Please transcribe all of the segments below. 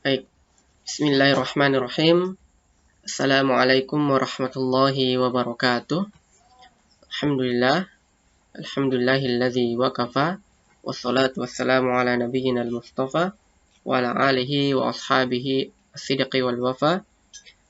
Baik, Bismillahirrahmanirrahim. Assalamualaikum warahmatullahi wabarakatuh. Alhamdulillah, alhamdulillahilladzi wakafa, wassalatu wassalamu ala nabiyyina al-mustafa, wa ala alihi wa ashabihi as-sidqi wal wafa.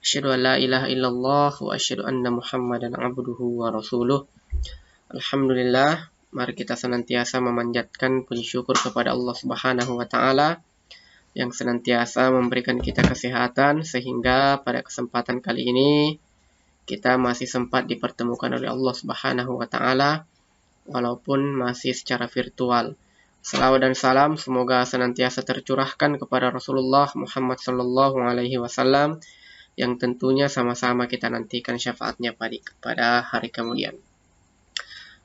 Asyhadu an la ilaha illallah wa asyhadu anna Muhammadan abduhu wa rasuluh. Alhamdulillah, mari kita senantiasa memanjatkan puji syukur kepada Allah Subhanahu wa taala yang senantiasa memberikan kita kesehatan, sehingga pada kesempatan kali ini kita masih sempat dipertemukan oleh Allah Subhanahu wa taala walaupun masih secara virtual. Salawat dan salam semoga senantiasa tercurahkan kepada Rasulullah Muhammad sallallahu alaihi wasallam yang tentunya sama-sama kita nantikan syafaatnya pada hari kemudian.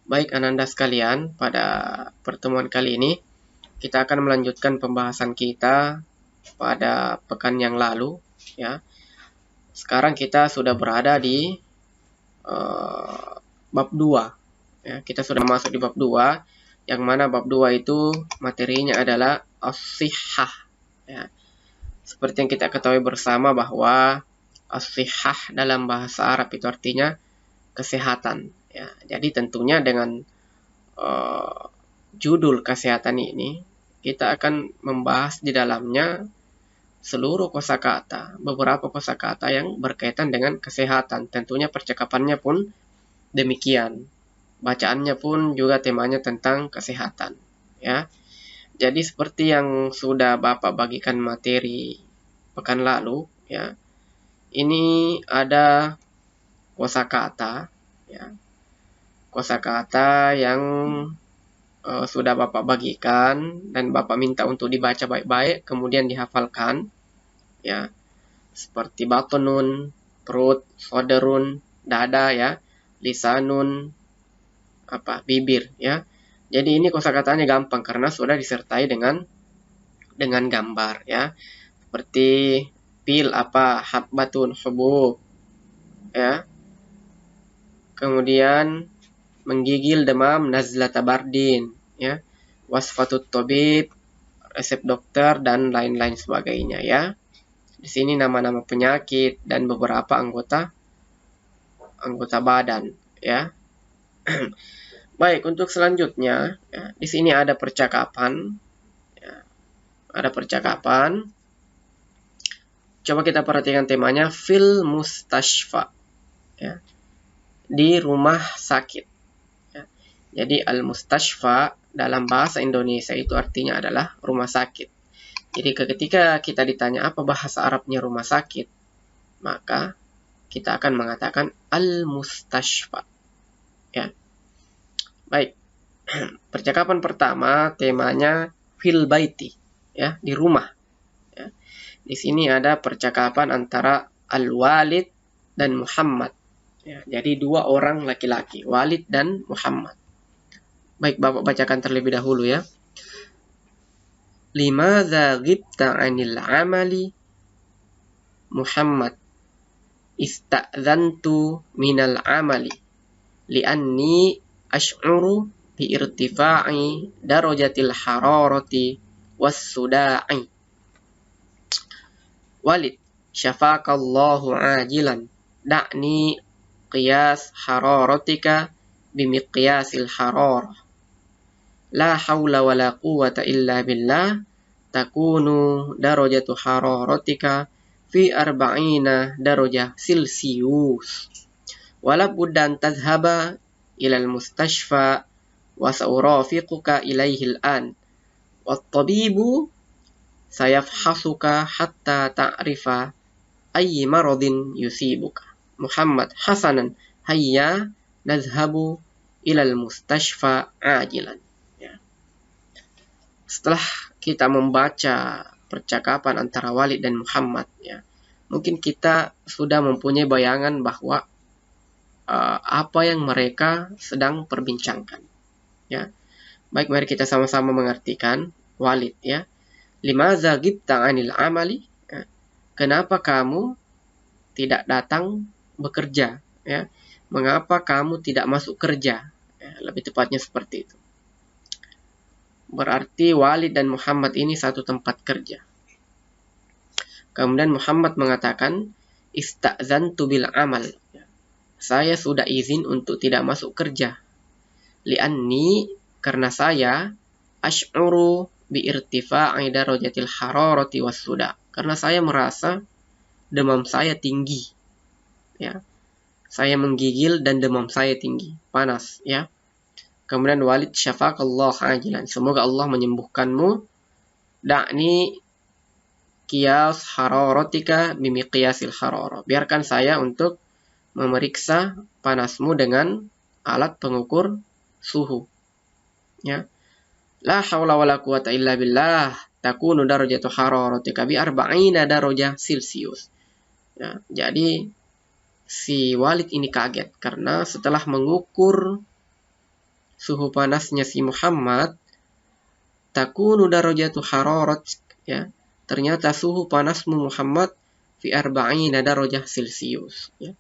Baik ananda sekalian, pada pertemuan kali ini kita akan melanjutkan pembahasan kita pada pekan yang lalu, ya. Sekarang kita sudah berada di bab 2. Ya, kita sudah masuk di bab 2, yang mana bab 2 itu materinya adalah as-sihhah, ya. Seperti yang kita ketahui bersama bahwa as-sihhah dalam bahasa Arab itu artinya kesehatan, ya. Jadi tentunya dengan judul kesehatan ini kita akan membahas di dalamnya seluruh kosakata, beberapa kosakata yang berkaitan dengan kesehatan. Tentunya percakapannya pun demikian. Bacaannya pun juga temanya tentang kesehatan, ya. Jadi seperti yang sudah Bapak bagikan materi pekan lalu, ya. Ini ada kosakata, ya. Kosakata yang sudah Bapak bagikan dan Bapak minta untuk dibaca baik-baik kemudian dihafalkan, ya. Seperti batonun, perut, soderun, dada, ya, lisanun, bibir, ya. Jadi ini kosakatanya gampang karena sudah disertai dengan gambar, ya. Seperti pil habbatun, hubub, ya. Kemudian menggigil, demam, nazlata bardin, ya, wasfatut tabib, resep dokter, dan lain-lain sebagainya, ya. Di sini nama-nama penyakit dan beberapa anggota badan, ya. Baik, untuk selanjutnya, ya, di sini ada percakapan, ya. Ada percakapan. Coba kita perhatikan temanya fil mustashfa, ya, di rumah sakit. Jadi al-mustashfa dalam bahasa Indonesia itu artinya adalah rumah sakit. Jadi ketika kita ditanya apa bahasa Arabnya rumah sakit, maka kita akan mengatakan al-mustashfa, ya. Baik. Percakapan pertama temanya fil baiti, ya, di rumah, ya. Di sini ada percakapan antara al-Walid dan Muhammad, ya. Jadi dua orang laki-laki, Walid dan Muhammad. Baik, Bapak bacakan terlebih dahulu, ya. Limadza ghibta 'anil 'amali Muhammad? Ista'dzantu minal 'amali li'anni asy'uru bi irtifa'i darajatil hararati was-suda'i. Walid, syafaqallahu 'ajilan, da'ni qiyas hararatika bimiqyasil hararah. La haula wa la quwwata illa billah, takunu darajatu hararatika fi 40 darajah Celsius. Wala budda an tadhhaba ila al-mustashfa wa sa'urafiquka ilaihi al-an. Wat-tabibu sayafhasuka hatta ta'rifa ayyi maradin yusibuka. Muhammad, hasanan, hayya nadhhabu ila al-mustashfa ajilan. Setelah kita membaca percakapan antara Walid dan Muhammad, ya, mungkin kita sudah mempunyai bayangan bahwa apa yang mereka sedang perbincangkan, ya. Baik, mari kita sama-sama mengartikan. Walid, ya, limadza ghibta 'anil amali, ya, kenapa kamu tidak datang bekerja, ya, mengapa kamu tidak masuk kerja, ya, lebih tepatnya seperti itu. Berarti Walid dan Muhammad ini satu tempat kerja. Kemudian Muhammad mengatakan, ista'zantu bil amal. Saya sudah izin untuk tidak masuk kerja. Li'anni, karena saya, ash'uru biirtifa'i darajatil hararati wassuda. Karena saya merasa demam saya tinggi. Ya. Saya menggigil dan demam saya tinggi, panas, ya. Kemudian Walid, syafaqallah ajilan. Semoga Allah menyembuhkanmu. Da'ni qiyas hararatika bimiqiyasil hararah. Biarkan saya untuk memeriksa panasmu dengan alat pengukur suhu. Ya. La haula wala quwata illa billah. Takunu darajatu hararatika bi 40 darajah Celcius. Ya, jadi si Walid ini kaget karena setelah mengukur suhu panasnya si Muhammad, takunu darajatu hararat, ya, ternyata suhu panasmu Muhammad fi 40 darajah Celcius, ya.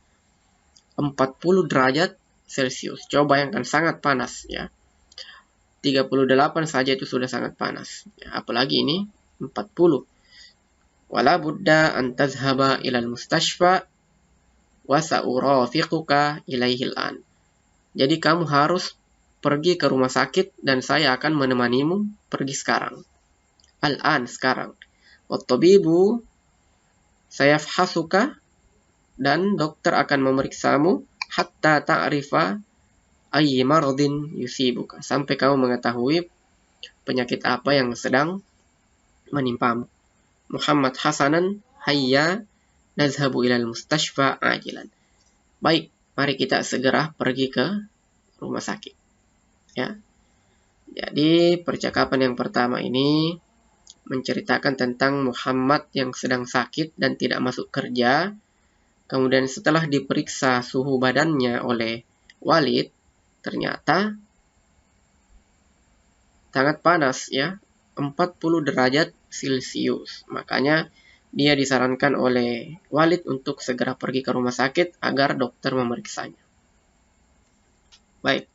40 derajat Celcius. Coba bayangkan, sangat panas, ya. 38 saja itu sudah sangat panas, ya, apalagi ini 40. Wala budda an tazhaba ilal mustashfa wa sa'urafiquka ilaihi al-an. Jadi kamu harus pergi ke rumah sakit dan saya akan menemanimu pergi sekarang. Al-an, sekarang. Wat-tabibu sayafhasuka, dan dokter akan memeriksamu hatta ta'rifa ayyi maradin yusibuka, sampai kamu mengetahui penyakit apa yang sedang menimpamu. Muhammad hasanan hayya nazhabu ilal mustashfa ajilan. Baik, mari kita segera pergi ke rumah sakit. Ya. Jadi percakapan yang pertama ini menceritakan tentang Muhammad yang sedang sakit dan tidak masuk kerja. Kemudian setelah diperiksa suhu badannya oleh Walid, ternyata sangat panas, ya, 40 derajat Celcius. Makanya dia disarankan oleh Walid untuk segera pergi ke rumah sakit agar dokter memeriksanya. Baik,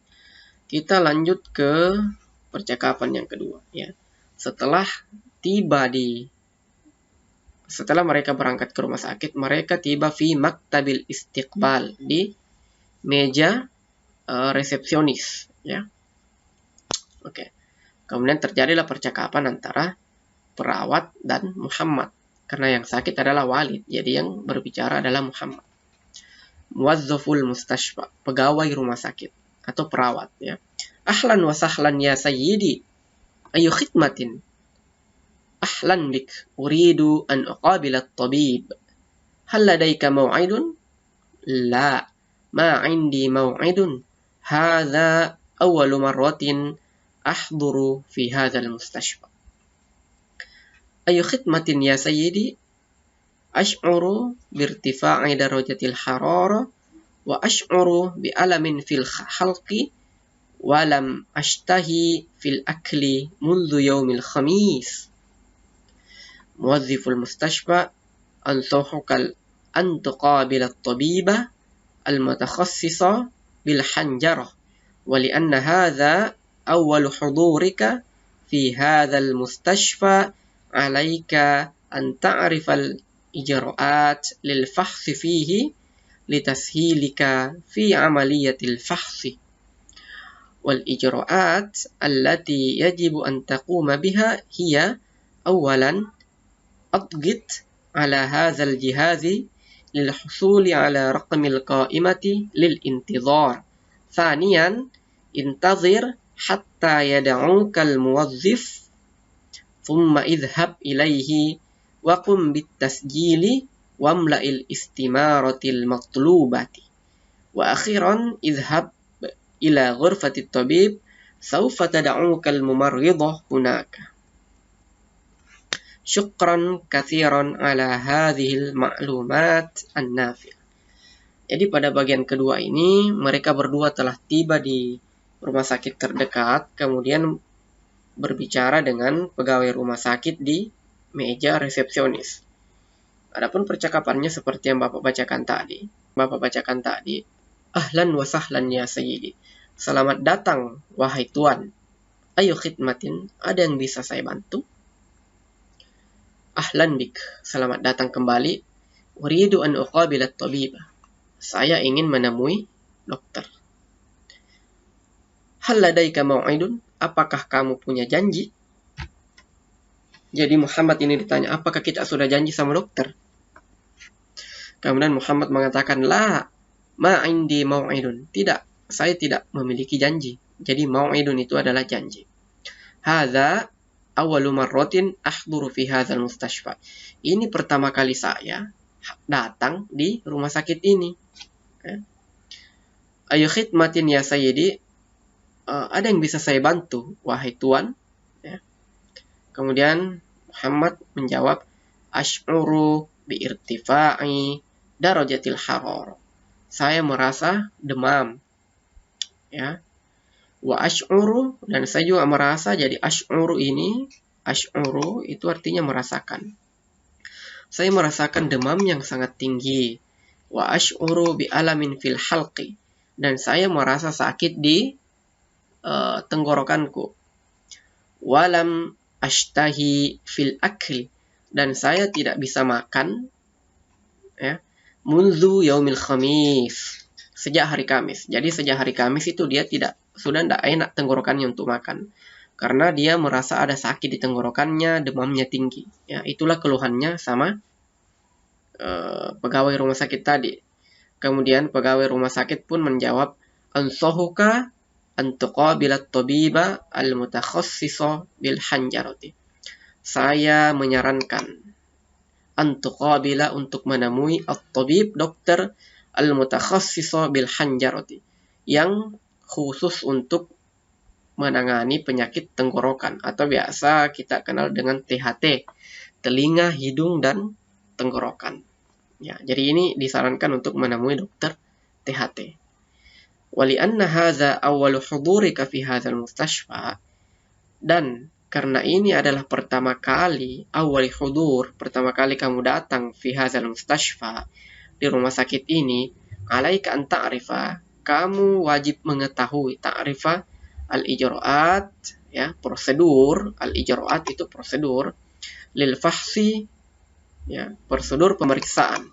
kita lanjut ke percakapan yang kedua, ya. Setelah mereka berangkat ke rumah sakit, mereka tiba fi maktabil istiqbal, di meja resepsionis, ya. Oke. Kemudian terjadilah percakapan antara perawat dan Muhammad. Karena yang sakit adalah Walid, jadi yang berbicara adalah Muhammad. Muwazzaful mustashfa, pegawai rumah sakit atau perawat, ya. Ahlan wa sahlan ya sayyidi, ayu khidmatin. Ahlan bik, uridu an uqabila at-tabib. Hal ladaika maw'idun? La, ma 'indi maw'idun. Hadha awwalu marratin ahduru fi hadzal mustashfa. Ayu khidmatin ya sayyidi, ash'uru birtifa'i darajatil harara wa ash'uru bi alamin fil halqi wa lam ashtahi fil akli mundu yaumil khamis. Muwazziful mustashfa ansuhukal an tuqabila at-tabiba al-mutakhassisa bil hanjarah wa li'anna hadha awwal hudurika fi hadzal mustashfa alaika an ta'rifal ijra'at lil fahsi fihi litashilika fi amaliyatil fahsi wal ijra'at allati yajibu an taquma biha hiya awalan adgit ala hadzal jihazi lil husuli ala raqmil qa'imati lil intizar. Thaniyan intazir hatta yad'ukal muwazzif thumma idhhab ilaihi wa qum bitasjili wamla'il istimaratil matlubati wa akhiran idhhab ila ghurfatit tabib sawfa tad'ukal mumarridah hunaka. Syukran katsiran ala hadhil ma'lumat an-nafi'ah. Jadi pada bagian kedua ini mereka berdua telah tiba di rumah sakit terdekat, kemudian berbicara dengan pegawai rumah sakit di meja resepsionis. Adapun percakapannya seperti yang Bapak bacakan tadi. Ahlan wa sahlan ya sayyidi. Selamat datang wahai tuan. Ayo khidmatin, ada yang bisa saya bantu? Ahlan bik, selamat datang kembali. Uridu an uqabila at-tabib. Saya ingin menemui dokter. Hal ladaika mau'idun? Apakah kamu punya janji? Jadi Muhammad ini ditanya, apakah kita sudah janji sama dokter? Kemudian Muhammad mengatakan, la ma indi mau'idun. Tidak, saya tidak memiliki janji. Jadi mau'idun itu adalah janji. Hadza awwalu marratin ahduru fi hadzal mustashfa. Ini pertama kali saya datang di rumah sakit ini. Ayo khidmatin ya sayyidi, ada yang bisa saya bantu wahai tuan? Kemudian Muhammad menjawab, ash'uru bi irtifa'i darajatil hararah. Saya merasa demam. Ya. Wa ash'uru, dan saya juga merasa. Jadi ash'uru itu artinya merasakan. Saya merasakan demam yang sangat tinggi. Wa ash'uru bi alamin fil halqi, dan saya merasa sakit di tenggorokanku. Walam ashtahi fil akli, dan saya tidak bisa makan, ya, munzu yaumil khamis, sejak hari Kamis. Jadi sejak hari Kamis itu dia sudah tidak enak tenggorokannya untuk makan, karena dia merasa ada sakit di tenggorokannya, demamnya tinggi. Ya, itulah keluhannya sama pegawai rumah sakit tadi. Kemudian pegawai rumah sakit pun menjawab, ansahuka antuqabila at-tabiba al-mutakhassisa bil hanjarati. Saya menyarankan antuqabila, untuk menemui at-tabib, dokter, al-mutakhassisa bil hanjarati, yang khusus untuk menangani penyakit tenggorokan, atau biasa kita kenal dengan THT, telinga, hidung, dan tenggorokan. Ya, jadi ini disarankan untuk menemui dokter THT. Wali anna hadza awwalu hudurika fi hadzal mustashfa, dan karena ini adalah pertama kali, awwali hudur, pertama kali kamu datang fi hadzal mustashfa, di rumah sakit ini, alaika an ta'rifa, kamu wajib mengetahui, ta'rifa al-ijra'at, ya, prosedur. Al-ijra'at itu prosedur, lil fahsi, ya, prosedur pemeriksaan.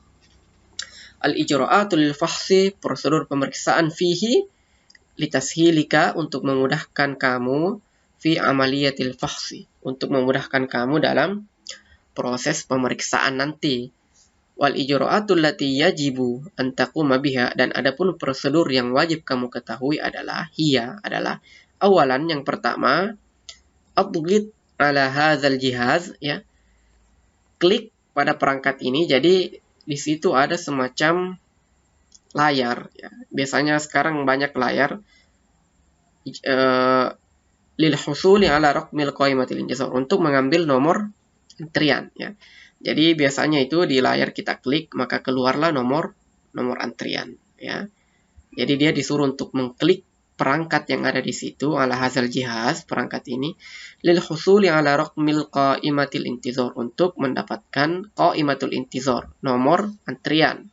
Al-ijra'atu lil fahsi, prosedur pemeriksaan, fihi litashilika, untuk memudahkan kamu, fi amaliyatil fahsi, untuk memudahkan kamu dalam proses pemeriksaan nanti. Wal ijra'atul lati yajibu an taquma biha, dan adapun prosedur yang wajib kamu ketahui adalah awalan, yang pertama, adghit ala hadzal jihaz, ya, klik pada perangkat ini. Jadi di situ ada semacam layar, ya. Biasanya sekarang banyak layar lil husuli ala raqmil qaimatil intizar, untuk mengambil nomor antrian, ya. Jadi biasanya itu di layar kita klik, maka keluarlah nomor antrian, ya. Jadi dia disuruh untuk mengklik perangkat yang ada di situ, ala hadzal jihaz, perangkat ini, lil husuli ala raqmil qaimatil intizar, untuk mendapatkan qaimatul intizar, nomor antrian.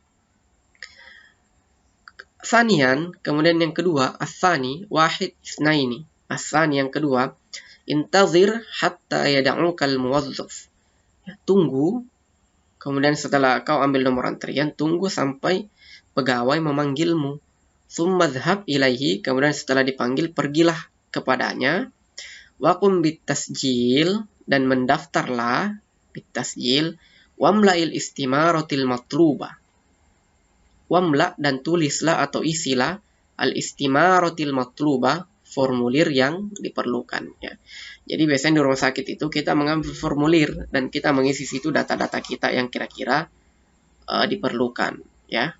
Sanian, kemudian yang kedua, as-sani wahid isnaini. As-sani yang kedua, intazir hatta yad'ukal muwazzaf. Ya, tunggu, kemudian setelah kau ambil nomor antrian, tunggu sampai pegawai memanggilmu. Tsumma dhhab ilaihi, kemudian setelah dipanggil, pergilah kepadanya. Waqum bitasjil, dan mendaftarlah, bitasjil, wamla'il istimaratil matlubah. Wamla, dan tulislah atau isilah, al-istimaratil matlubah, formulir yang diperlukan, ya. Jadi biasanya di rumah sakit itu kita mengambil formulir dan kita mengisi situ data-data kita yang kira-kira diperlukan, ya.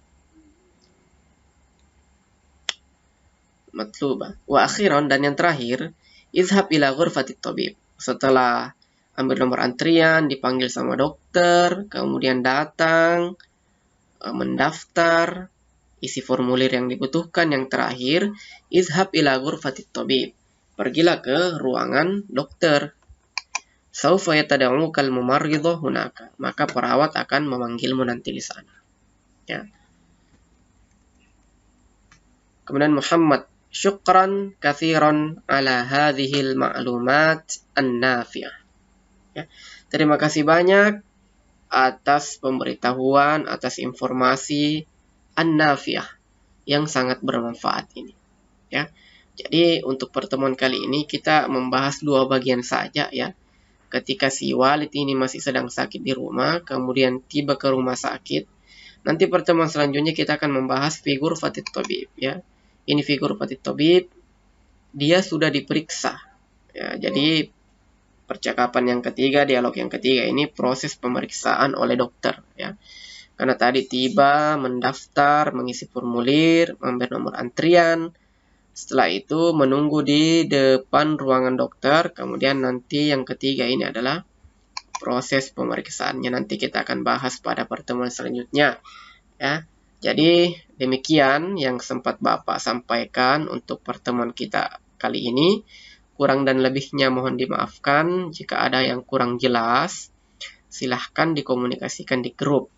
Matlubah. Wa akhiran, dan yang terakhir, izhab ila ghurfatit tabib. Setelah ambil nomor antrian, dipanggil sama dokter, kemudian datang, mendaftar, isi formulir yang dibutuhkan. Yang terakhir, izhab ila ghurfatit tabib. Pergilah ke ruangan dokter. Saufa yatada'ukal mumarridha hunaka. Maka perawat akan memanggilmu nanti di sana. Ya. Kemudian Muhammad Syukran katsiran ala hadhil ma'lumat an-nafi'ah. Ya. Terima kasih banyak atas pemberitahuan, atas informasi an-nafi'ah yang sangat bermanfaat ini. Ya. Jadi untuk pertemuan kali ini kita membahas 2 bagian saja ya. Ketika si Walid ini masih sedang sakit di rumah, kemudian tiba ke rumah sakit. Nanti pertemuan selanjutnya kita akan membahas figur Fatit Tabib ya. Ini figur Fatit Tabib, dia sudah diperiksa. Ya, jadi percakapan yang ketiga, dialog yang ketiga ini proses pemeriksaan oleh dokter ya. Karena tadi tiba, mendaftar, mengisi formulir, memberi nomor antrian. Setelah itu menunggu di depan ruangan dokter. Kemudian nanti yang ketiga ini adalah proses pemeriksaannya. Nanti kita akan bahas pada pertemuan selanjutnya ya. Jadi demikian yang sempat Bapak sampaikan untuk pertemuan kita kali ini. Kurang dan lebihnya mohon dimaafkan. Jika ada yang kurang jelas, silahkan dikomunikasikan di grup.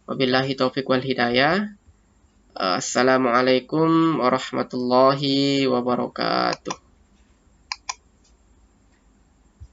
Wabillahi taufiq wal hidayah. Assalamualaikum warahmatullahi wabarakatuh.